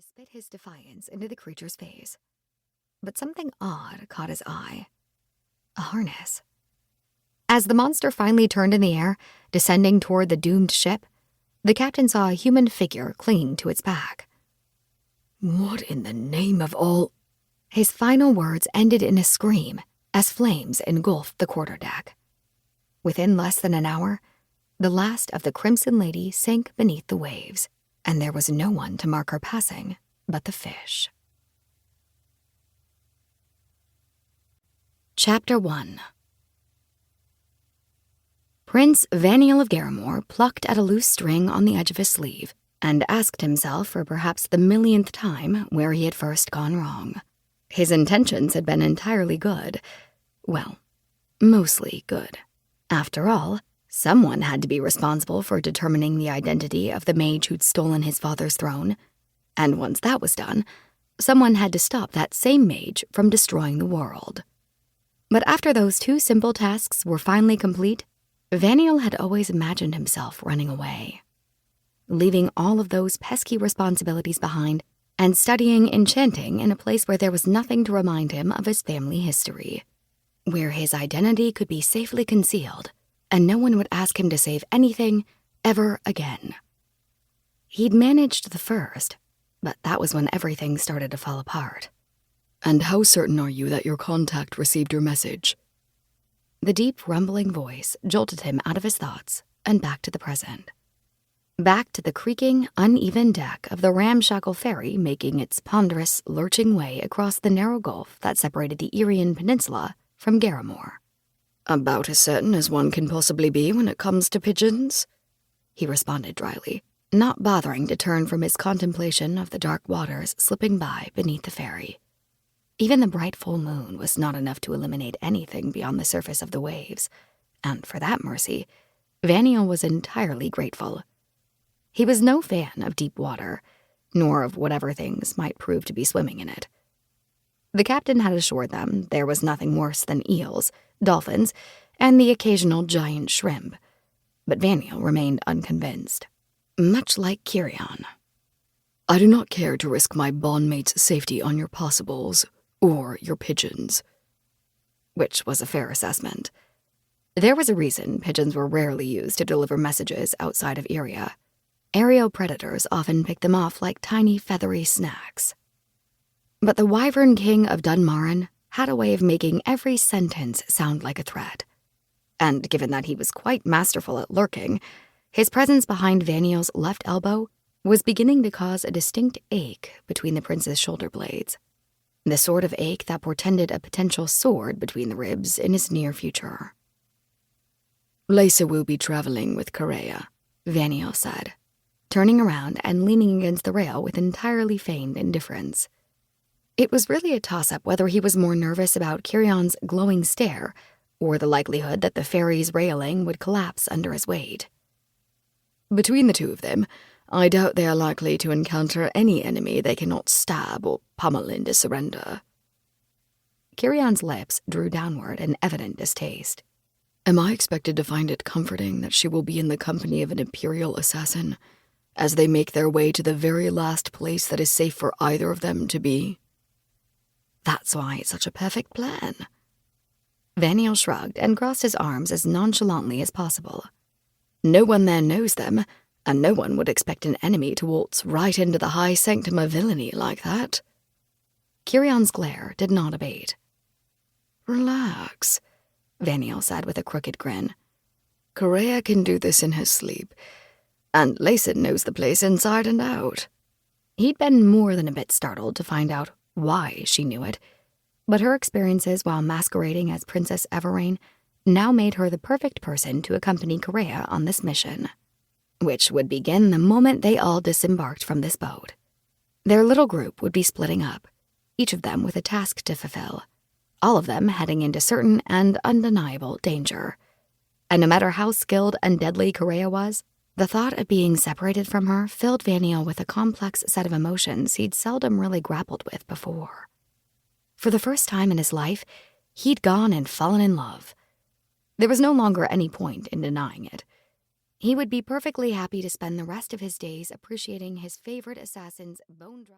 spit his defiance into the creature's face. But something odd caught his eye. A harness. As the monster finally turned in the air, descending toward the doomed ship, the captain saw a human figure clinging to its back. "What in the name of all—" His final words ended in a scream as flames engulfed the quarterdeck. Within less than an hour, the last of the Crimson Lady sank beneath the waves, and there was no one to mark her passing but the fish. Chapter 1. Prince Vaniell of Garimore plucked at a loose string on the edge of his sleeve and asked himself for perhaps the millionth time where he had first gone wrong. His intentions had been entirely good. Well, mostly good. After all, someone had to be responsible for determining the identity of the mage who'd stolen his father's throne, and once that was done, someone had to stop that same mage from destroying the world. But after those two simple tasks were finally complete, Vaniell had always imagined himself running away, leaving all of those pesky responsibilities behind and studying enchanting in a place where there was nothing to remind him of his family history, where his identity could be safely concealed and no one would ask him to save anything ever again. He'd managed the first, but that was when everything started to fall apart. "And how certain are you that your contact received your message?" The deep, rumbling voice jolted him out of his thoughts and back to the present. Back to the creaking, uneven deck of the ramshackle ferry making its ponderous, lurching way across the narrow gulf that separated the Irian Peninsula from Garimore. "About as certain as one can possibly be when it comes to pigeons," he responded dryly, not bothering to turn from his contemplation of the dark waters slipping by beneath the ferry. Even the bright full moon was not enough to illuminate anything beyond the surface of the waves, and for that mercy, Vaniell was entirely grateful. He was no fan of deep water, nor of whatever things might prove to be swimming in it. The captain had assured them there was nothing worse than eels, dolphins, and the occasional giant shrimp, but Vaniell remained unconvinced, much like Karreya. "I do not care to risk my bondmate's safety on your possibles, or your pigeons." Which was a fair assessment. There was a reason pigeons were rarely used to deliver messages outside of Iria. Aerial predators often picked them off like tiny feathery snacks. But the Wyvern King of Dunmarin had a way of making every sentence sound like a threat. And given that he was quite masterful at lurking, his presence behind Vaniell's left elbow was beginning to cause a distinct ache between the prince's shoulder blades. The sort of ache that portended a potential sword between the ribs in his near future. "Lisa will be traveling with Karreya," Vaniell said, turning around and leaning against the rail with entirely feigned indifference. It was really a toss-up whether he was more nervous about Karreya's glowing stare or the likelihood that the ferry's railing would collapse under his weight. "Between the two of them, I doubt they are likely to encounter any enemy they cannot stab or pummel into surrender." Karreya's lips drew downward in evident distaste. "Am I expected to find it comforting that she will be in the company of an Imperial assassin, as they make their way to the very last place that is safe for either of them to be?" "That's why it's such a perfect plan." Vaniell shrugged and crossed his arms as nonchalantly as possible. "No one there knows them, and no one would expect an enemy to waltz right into the high sanctum of villainy like that." Karreya's glare did not abate. "Relax," Vaniell said with a crooked grin. "Karreya can do this in his sleep, and Layson knows the place inside and out." He'd been more than a bit startled to find out why she knew it, but her experiences while masquerading as Princess Everrain now made her the perfect person to accompany Karreya on this mission, which would begin the moment they all disembarked from this boat. Their little group would be splitting up, each of them with a task to fulfill, all of them heading into certain and undeniable danger. And no matter how skilled and deadly Karreya was, the thought of being separated from her filled Vaniell with a complex set of emotions he'd seldom really grappled with before. For the first time in his life, he'd gone and fallen in love. There was no longer any point in denying it. He would be perfectly happy to spend the rest of his days appreciating his favorite assassin's bone-dry